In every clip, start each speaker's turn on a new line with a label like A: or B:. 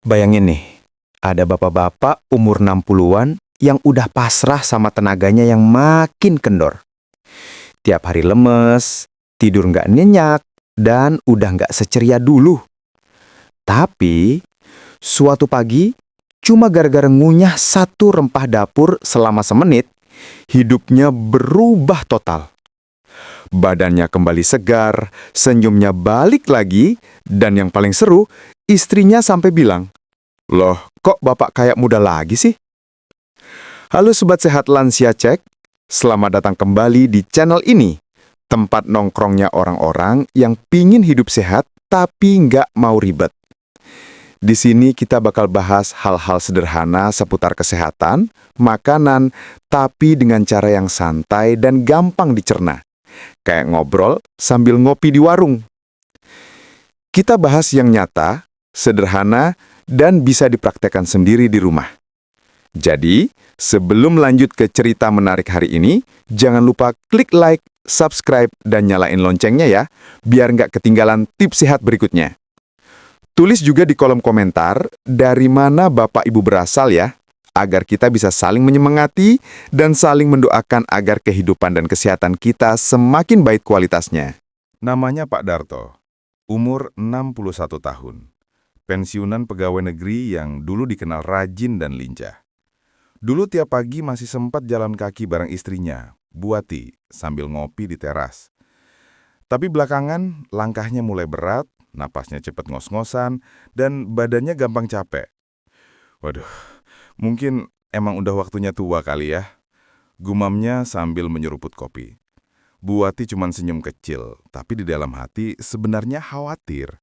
A: Bayangin nih, ada bapak-bapak umur 60-an yang udah pasrah sama tenaganya yang makin kendor. Tiap hari lemes, tidur nggak nyenyak, dan udah nggak seceria dulu. Tapi, suatu pagi, cuma gara-gara ngunyah satu rempah dapur selama semenit, hidupnya berubah total. Badannya kembali segar, senyumnya balik lagi, dan yang paling seru, istrinya sampai bilang, "Loh, kok bapak kayak muda lagi sih?" Halo Sobat Sehat Lansia Cek, selamat datang kembali di channel ini, tempat nongkrongnya orang-orang yang pingin hidup sehat tapi nggak mau ribet. Di sini kita bakal bahas hal-hal sederhana seputar kesehatan, makanan, tapi dengan cara yang santai dan gampang dicerna. Kayak ngobrol sambil ngopi di warung. Kita bahas yang nyata, sederhana, dan bisa dipraktekkan sendiri di rumah. Jadi, sebelum lanjut ke cerita menarik hari ini, jangan lupa klik like, subscribe, dan nyalain loncengnya ya, biar nggak ketinggalan tips sehat berikutnya. Tulis juga di kolom komentar dari mana Bapak Ibu berasal ya, agar kita bisa saling menyemangati dan saling mendoakan agar kehidupan dan kesehatan kita semakin baik kualitasnya.
B: Namanya Pak Darto, umur 61 tahun, pensiunan pegawai negeri yang dulu dikenal rajin dan lincah. Dulu tiap pagi masih sempat jalan kaki bareng istrinya, Buati, sambil ngopi di teras. Tapi belakangan langkahnya mulai berat, napasnya cepat ngos-ngosan, dan badannya gampang capek. Waduh, mungkin emang udah waktunya tua kali ya, gumamnya sambil menyeruput kopi. Buati cuma senyum kecil, tapi di dalam hati sebenarnya khawatir.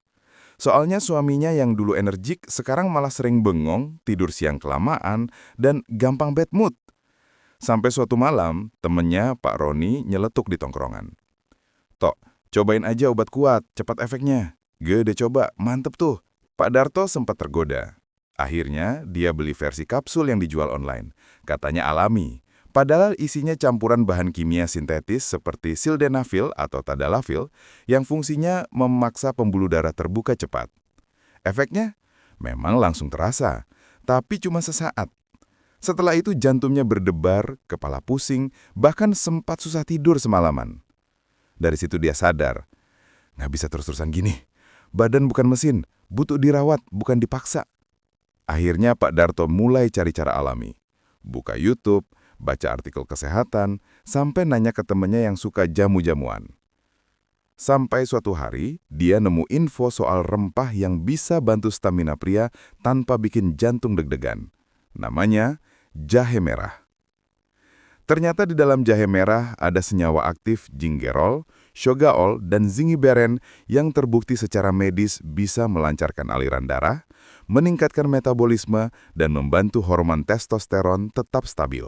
B: Soalnya suaminya yang dulu energik sekarang malah sering bengong, tidur siang kelamaan, dan gampang bad mood. Sampai suatu malam, temennya Pak Roni nyeletuk di tongkrongan. "Tok, cobain aja obat kuat, cepat efeknya." "Ge, udah coba, mantep tuh." Pak Darto sempat tergoda. Akhirnya, dia beli versi kapsul yang dijual online. Katanya alami. Padahal isinya campuran bahan kimia sintetis seperti sildenafil atau tadalafil yang fungsinya memaksa pembuluh darah terbuka cepat. Efeknya memang langsung terasa, tapi cuma sesaat. Setelah itu jantungnya berdebar, kepala pusing, bahkan sempat susah tidur semalaman. Dari situ dia sadar, nggak bisa terus-terusan gini. Badan bukan mesin, butuh dirawat, bukan dipaksa. Akhirnya Pak Darto mulai cari cara alami. Buka YouTube, baca artikel kesehatan, sampai nanya ke temennya yang suka jamu-jamuan. Sampai suatu hari, dia nemu info soal rempah yang bisa bantu stamina pria tanpa bikin jantung deg-degan. Namanya jahe merah. Ternyata di dalam jahe merah ada senyawa aktif gingerol, shogaol, dan zingiberen yang terbukti secara medis bisa melancarkan aliran darah, meningkatkan metabolisme, dan membantu hormon testosteron tetap stabil.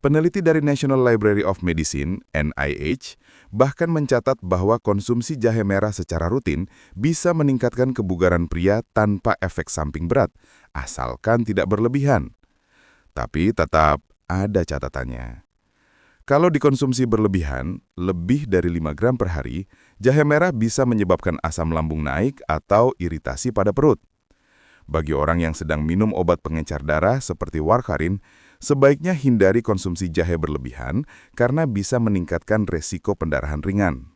B: Peneliti dari National Library of Medicine, NIH, bahkan mencatat bahwa konsumsi jahe merah secara rutin bisa meningkatkan kebugaran pria tanpa efek samping berat, asalkan tidak berlebihan. Tapi tetap ada catatannya. Kalau dikonsumsi berlebihan, lebih dari 5 gram per hari, jahe merah bisa menyebabkan asam lambung naik atau iritasi pada perut. Bagi orang yang sedang minum obat pengencer darah seperti warfarin, sebaiknya hindari konsumsi jahe berlebihan karena bisa meningkatkan resiko pendarahan ringan.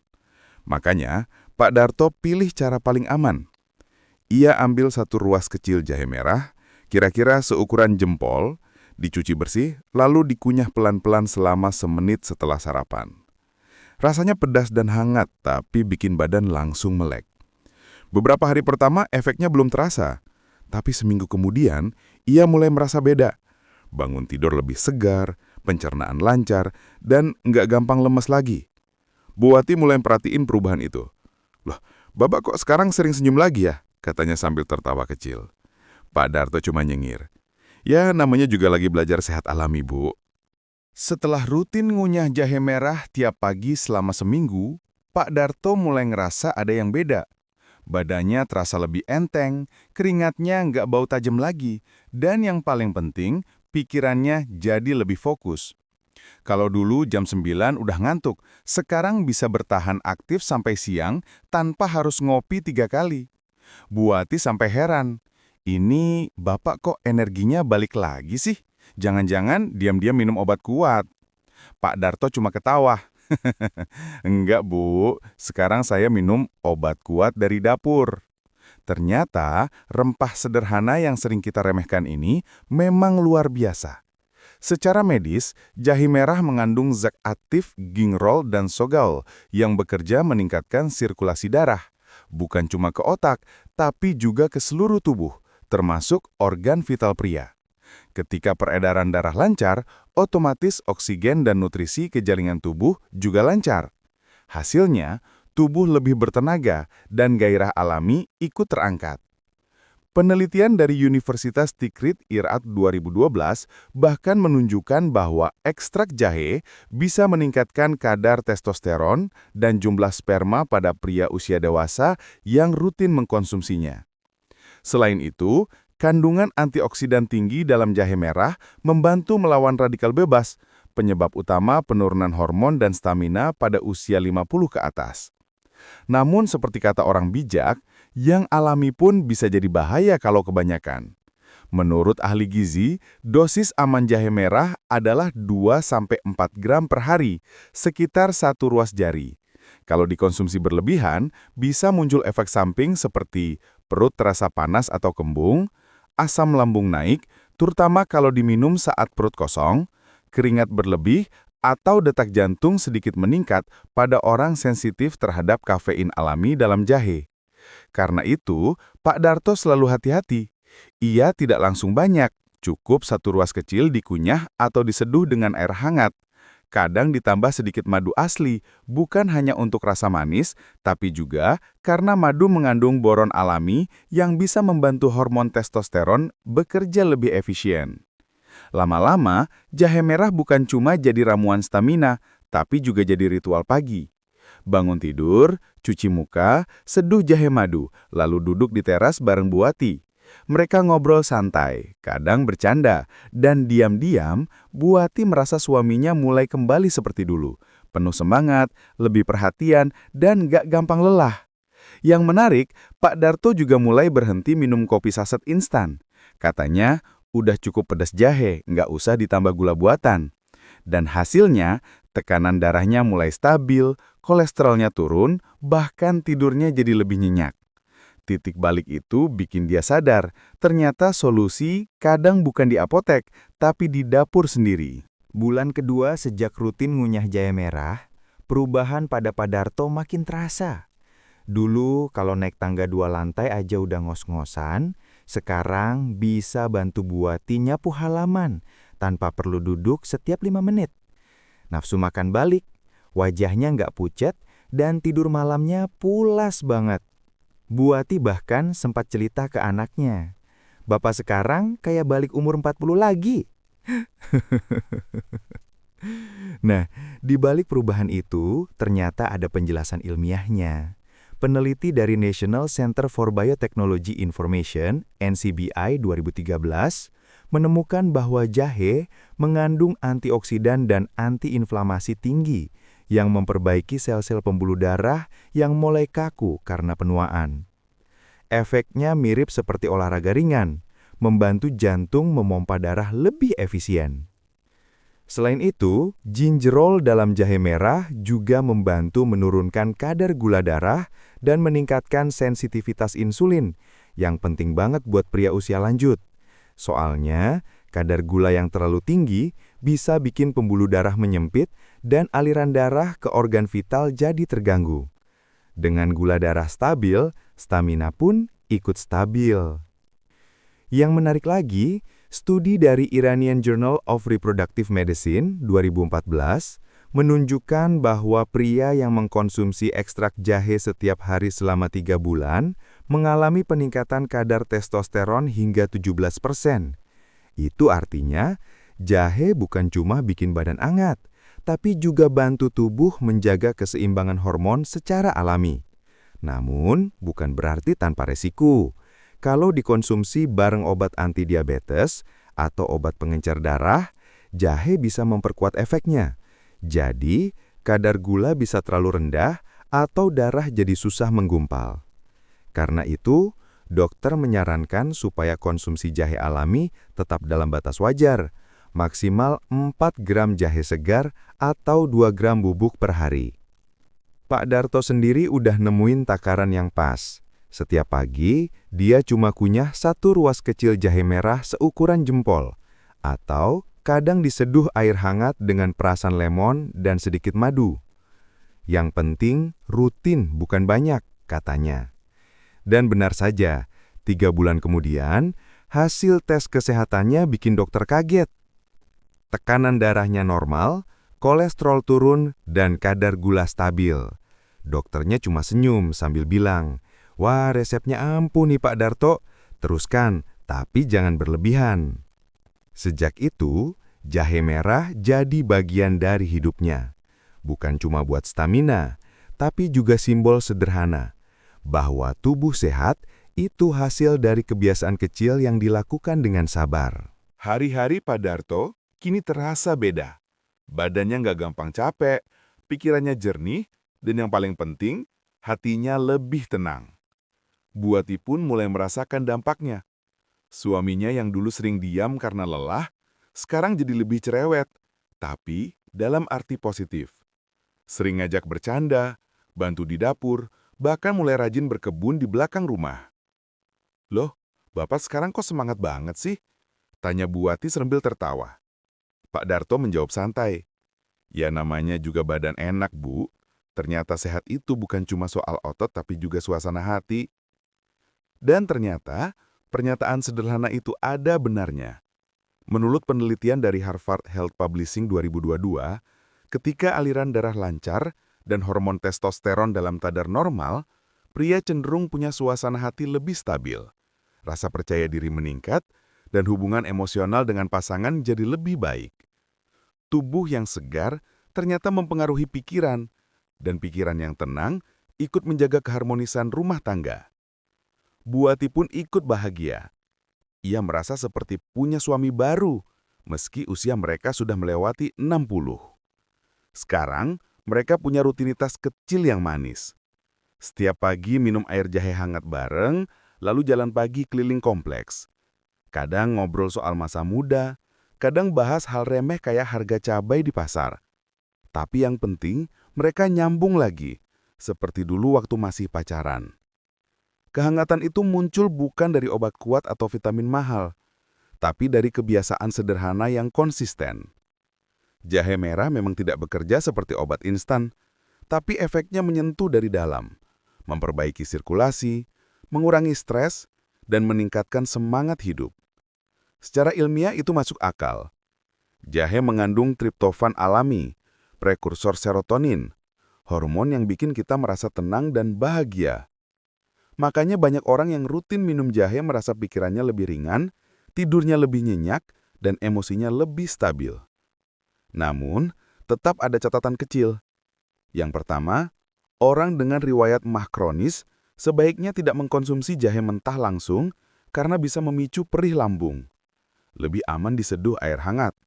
B: Makanya, Pak Darto pilih cara paling aman. Ia ambil satu ruas kecil jahe merah, kira-kira seukuran jempol, dicuci bersih, lalu dikunyah pelan-pelan selama semenit setelah sarapan. Rasanya pedas dan hangat, tapi bikin badan langsung melek. Beberapa hari pertama efeknya belum terasa, tapi seminggu kemudian ia mulai merasa beda. Bangun tidur lebih segar, pencernaan lancar, dan nggak gampang lemas lagi. Buati mulai perhatiin perubahan itu. "Loh, Bapak kok sekarang sering senyum lagi ya?" katanya sambil tertawa kecil. Pak Darto cuma nyengir. "Ya, namanya juga lagi belajar sehat alami, Bu." Setelah rutin ngunyah jahe merah tiap pagi selama seminggu, Pak Darto mulai ngerasa ada yang beda. Badannya terasa lebih enteng, keringatnya nggak bau tajam lagi, dan yang paling penting, pikirannya jadi lebih fokus. Kalau dulu jam 9 udah ngantuk, sekarang bisa bertahan aktif sampai siang tanpa harus ngopi 3 kali. Buati sampai heran. Ini Bapak kok energinya balik lagi sih? Jangan-jangan diam-diam minum obat kuat. Pak Darto cuma ketawa. Enggak, Bu. Sekarang saya minum obat kuat dari dapur. Ternyata rempah sederhana yang sering kita remehkan ini memang luar biasa. Secara medis, jahe merah mengandung zat aktif gingerol dan sogal yang bekerja meningkatkan sirkulasi darah, bukan cuma ke otak, tapi juga ke seluruh tubuh, termasuk organ vital pria. Ketika peredaran darah lancar, otomatis oksigen dan nutrisi ke jaringan tubuh juga lancar. Hasilnya, tubuh lebih bertenaga dan gairah alami ikut terangkat. Penelitian dari Universitas Tikrit Irat 2012 bahkan menunjukkan bahwa ekstrak jahe bisa meningkatkan kadar testosteron dan jumlah sperma pada pria usia dewasa yang rutin mengkonsumsinya. Selain itu, kandungan antioksidan tinggi dalam jahe merah membantu melawan radikal bebas, penyebab utama penurunan hormon dan stamina pada usia 50 ke atas. Namun seperti kata orang bijak, yang alami pun bisa jadi bahaya kalau kebanyakan. Menurut ahli gizi, dosis aman jahe merah adalah 2-4 gram per hari, sekitar 1 ruas jari. Kalau dikonsumsi berlebihan, bisa muncul efek samping seperti perut terasa panas atau kembung, asam lambung naik, terutama kalau diminum saat perut kosong, keringat berlebih, atau detak jantung sedikit meningkat pada orang sensitif terhadap kafein alami dalam jahe. Karena itu, Pak Darto selalu hati-hati. Ia tidak langsung banyak, cukup 1 ruas kecil dikunyah atau diseduh dengan air hangat. Kadang ditambah sedikit madu asli, bukan hanya untuk rasa manis, tapi juga karena madu mengandung boron alami yang bisa membantu hormon testosteron bekerja lebih efisien. Lama-lama, jahe merah bukan cuma jadi ramuan stamina, tapi juga jadi ritual pagi. Bangun tidur, cuci muka, seduh jahe madu, lalu duduk di teras bareng Bu Wati. Mereka ngobrol santai, kadang bercanda, dan diam-diam, Bu Wati merasa suaminya mulai kembali seperti dulu, penuh semangat, lebih perhatian, dan gak gampang lelah. Yang menarik, Pak Darto juga mulai berhenti minum kopi saset instan. Katanya, udah cukup pedas jahe, nggak usah ditambah gula buatan. Dan hasilnya, tekanan darahnya mulai stabil, kolesterolnya turun, bahkan tidurnya jadi lebih nyenyak. Titik balik itu bikin dia sadar, ternyata solusi kadang bukan di apotek, tapi di dapur sendiri.
A: Bulan kedua sejak rutin ngunyah jahe merah, perubahan pada Pak Darto makin terasa. Dulu kalau naik tangga 2 lantai aja udah ngos-ngosan, sekarang bisa bantu Bu Wati nyapu halaman tanpa perlu duduk setiap 5 menit. Nafsu makan balik, wajahnya nggak pucat, dan tidur malamnya pulas banget. Bu Wati bahkan sempat cerita ke anaknya, "Bapak sekarang kayak balik umur 40 lagi." Nah, di balik perubahan itu ternyata ada penjelasan ilmiahnya. Peneliti dari National Center for Biotechnology Information, NCBI 2013, menemukan bahwa jahe mengandung antioksidan dan antiinflamasi tinggi yang memperbaiki sel-sel pembuluh darah yang mulai kaku karena penuaan. Efeknya mirip seperti olahraga ringan, membantu jantung memompa darah lebih efisien. Selain itu, gingerol dalam jahe merah juga membantu menurunkan kadar gula darah dan meningkatkan sensitivitas insulin, yang penting banget buat pria usia lanjut. Soalnya, kadar gula yang terlalu tinggi bisa bikin pembuluh darah menyempit dan aliran darah ke organ vital jadi terganggu. Dengan gula darah stabil, stamina pun ikut stabil. Yang menarik lagi, studi dari Iranian Journal of Reproductive Medicine 2014 menunjukkan bahwa pria yang mengkonsumsi ekstrak jahe setiap hari selama 3 bulan mengalami peningkatan kadar testosteron hingga 17%. Itu artinya, jahe bukan cuma bikin badan hangat, tapi juga bantu tubuh menjaga keseimbangan hormon secara alami. Namun, bukan berarti tanpa resiko. Kalau dikonsumsi bareng obat anti-diabetes atau obat pengencer darah, jahe bisa memperkuat efeknya. Jadi, kadar gula bisa terlalu rendah atau darah jadi susah menggumpal. Karena itu,
C: Dokter menyarankan supaya konsumsi jahe alami tetap dalam batas wajar, maksimal 4 gram jahe segar atau 2 gram bubuk per hari. Pak Darto sendiri udah nemuin takaran yang pas. Setiap pagi, dia cuma kunyah 1 ruas kecil jahe merah seukuran jempol, atau kadang diseduh air hangat dengan perasan lemon dan sedikit madu. Yang penting, rutin bukan banyak, katanya. Dan benar saja, 3 bulan kemudian, hasil tes kesehatannya bikin dokter kaget. Tekanan darahnya normal, kolesterol turun, dan kadar gula stabil. Dokternya cuma senyum sambil bilang, "Wah, resepnya ampuh nih Pak Darto, teruskan, tapi jangan berlebihan." Sejak itu, jahe merah jadi bagian dari hidupnya. Bukan cuma buat stamina, tapi juga simbol sederhana bahwa tubuh sehat itu hasil dari kebiasaan kecil yang dilakukan dengan sabar.
B: Hari-hari Pak Darto kini terasa beda. Badannya nggak gampang capek, pikirannya jernih, dan yang paling penting, hatinya lebih tenang. Buati pun mulai merasakan dampaknya. Suaminya yang dulu sering diam karena lelah, sekarang jadi lebih cerewet, tapi dalam arti positif. Sering ngajak bercanda, bantu di dapur, bahkan mulai rajin berkebun di belakang rumah. "Loh, Bapak sekarang kok semangat banget sih?" tanya Buati sambil tertawa. Pak Darto menjawab santai, "Ya namanya juga badan enak, Bu. Ternyata sehat itu bukan cuma soal otot tapi juga suasana hati." Dan ternyata, pernyataan sederhana itu ada benarnya. Menurut penelitian dari Harvard Health Publishing 2022, ketika aliran darah lancar dan hormon testosteron dalam kadar normal, pria cenderung punya suasana hati lebih stabil. Rasa percaya diri meningkat, dan hubungan emosional dengan pasangan jadi lebih baik. Tubuh yang segar ternyata mempengaruhi pikiran, dan pikiran yang tenang ikut menjaga keharmonisan rumah tangga. Buati pun ikut bahagia. Ia merasa seperti punya suami baru, meski usia mereka sudah melewati 60. Sekarang, mereka punya rutinitas kecil yang manis. Setiap pagi minum air jahe hangat bareng, lalu jalan pagi keliling kompleks. Kadang ngobrol soal masa muda, kadang bahas hal remeh kayak harga cabai di pasar. Tapi yang penting, mereka nyambung lagi, seperti dulu waktu masih pacaran. Kehangatan itu muncul bukan dari obat kuat atau vitamin mahal, tapi dari kebiasaan sederhana yang konsisten. Jahe merah memang tidak bekerja seperti obat instan, tapi efeknya menyentuh dari dalam, memperbaiki sirkulasi, mengurangi stres, dan meningkatkan semangat hidup. Secara ilmiah itu masuk akal. Jahe mengandung triptofan alami, prekursor serotonin, hormon yang bikin kita merasa tenang dan bahagia. Makanya banyak orang yang rutin minum jahe merasa pikirannya lebih ringan, tidurnya lebih nyenyak, dan emosinya lebih stabil. Namun, tetap ada catatan kecil. Yang pertama, orang dengan riwayat MAH kronis sebaiknya tidak mengkonsumsi jahe mentah langsung karena bisa memicu perih lambung. Lebih aman diseduh air hangat.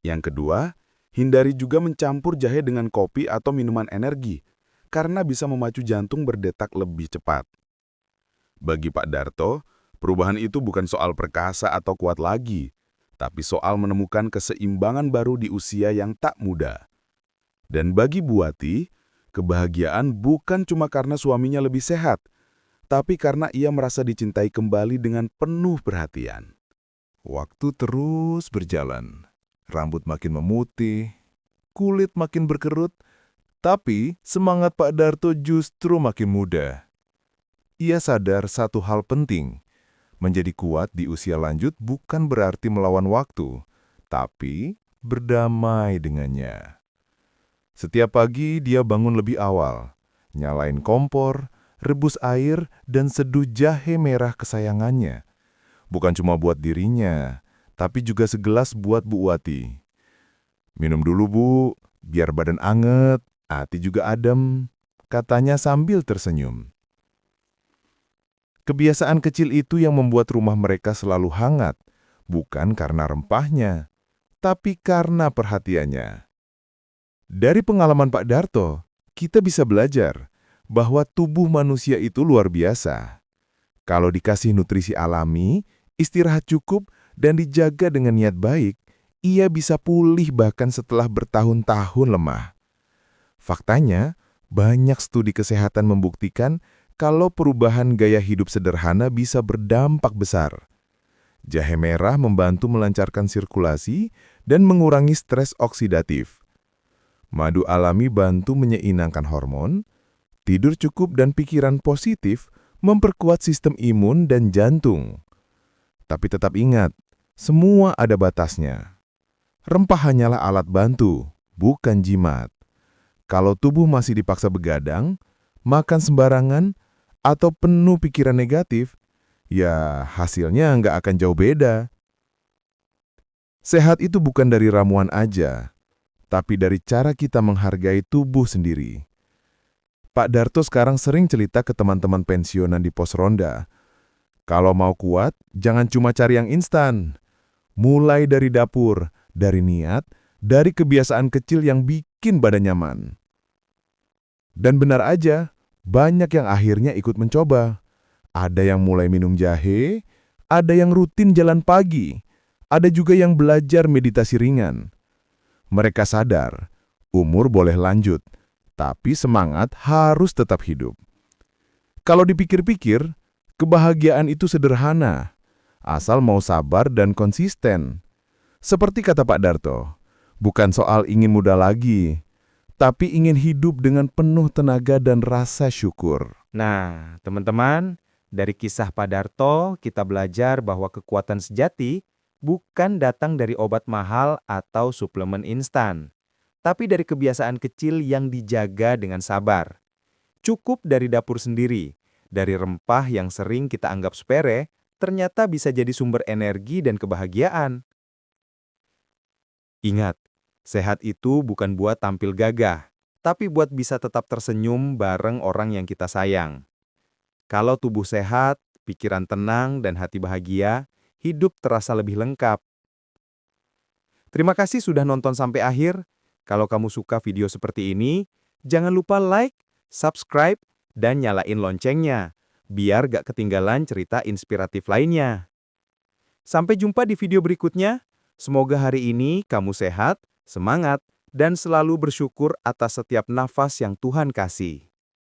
B: Yang kedua, hindari juga mencampur jahe dengan kopi atau minuman energi, karena bisa memacu jantung berdetak lebih cepat. Bagi Pak Darto, perubahan itu bukan soal perkasa atau kuat lagi, tapi soal menemukan keseimbangan baru di usia yang tak muda. Dan bagi Buati, kebahagiaan bukan cuma karena suaminya lebih sehat, tapi karena ia merasa dicintai kembali dengan penuh perhatian.
D: Waktu terus berjalan. Rambut makin memutih, kulit makin berkerut, tapi semangat Pak Darto justru makin muda. Ia sadar satu hal penting, menjadi kuat di usia lanjut bukan berarti melawan waktu, tapi berdamai dengannya. Setiap pagi dia bangun lebih awal, nyalain kompor, rebus air, dan seduh jahe merah kesayangannya. Bukan cuma buat dirinya, tapi juga segelas buat Bu Wati. "Minum dulu, Bu, biar badan anget, hati juga adem," katanya sambil tersenyum. Kebiasaan kecil itu yang membuat rumah mereka selalu hangat, bukan karena rempahnya, tapi karena perhatiannya. Dari pengalaman Pak Darto, kita bisa belajar bahwa tubuh manusia itu luar biasa. Kalau dikasih nutrisi alami, istirahat cukup, dan dijaga dengan niat baik, ia bisa pulih bahkan setelah bertahun-tahun lemah. Faktanya, banyak studi kesehatan membuktikan kalau perubahan gaya hidup sederhana bisa berdampak besar. Jahe merah membantu melancarkan sirkulasi dan mengurangi stres oksidatif. Madu alami bantu menyeimbangkan hormon, tidur cukup dan pikiran positif memperkuat sistem imun dan jantung. Tapi tetap ingat, semua ada batasnya. Rempah hanyalah alat bantu, bukan jimat. Kalau tubuh masih dipaksa begadang, makan sembarangan, atau penuh pikiran negatif, ya hasilnya nggak akan jauh beda. Sehat itu bukan dari ramuan aja, tapi dari cara kita menghargai tubuh sendiri. Pak Darto sekarang sering cerita ke teman-teman pensiunan di pos ronda. Kalau mau kuat, jangan cuma cari yang instan. Mulai dari dapur, dari niat, dari kebiasaan kecil yang bikin badan nyaman. Dan benar aja, banyak yang akhirnya ikut mencoba. Ada yang mulai minum jahe, ada yang rutin jalan pagi, ada juga yang belajar meditasi ringan. Mereka sadar, umur boleh lanjut, tapi semangat harus tetap hidup. Kalau dipikir-pikir, kebahagiaan itu sederhana, asal mau sabar dan konsisten. Seperti kata Pak Darto, bukan soal ingin muda lagi, tapi ingin hidup dengan penuh tenaga dan rasa syukur.
A: Nah, teman-teman, dari kisah Pak Darto, kita belajar bahwa kekuatan sejati bukan datang dari obat mahal atau suplemen instan, tapi dari kebiasaan kecil yang dijaga dengan sabar. Cukup dari dapur sendiri, dari rempah yang sering kita anggap sepele, ternyata bisa jadi sumber energi dan kebahagiaan. Ingat, sehat itu bukan buat tampil gagah, tapi buat bisa tetap tersenyum bareng orang yang kita sayang. Kalau tubuh sehat, pikiran tenang, dan hati bahagia, hidup terasa lebih lengkap. Terima kasih sudah nonton sampai akhir. Kalau kamu suka video seperti ini, jangan lupa like, subscribe, dan nyalain loncengnya, biar gak ketinggalan cerita inspiratif lainnya. Sampai jumpa di video berikutnya. Semoga hari ini kamu sehat, semangat, dan selalu bersyukur atas setiap nafas yang Tuhan kasih.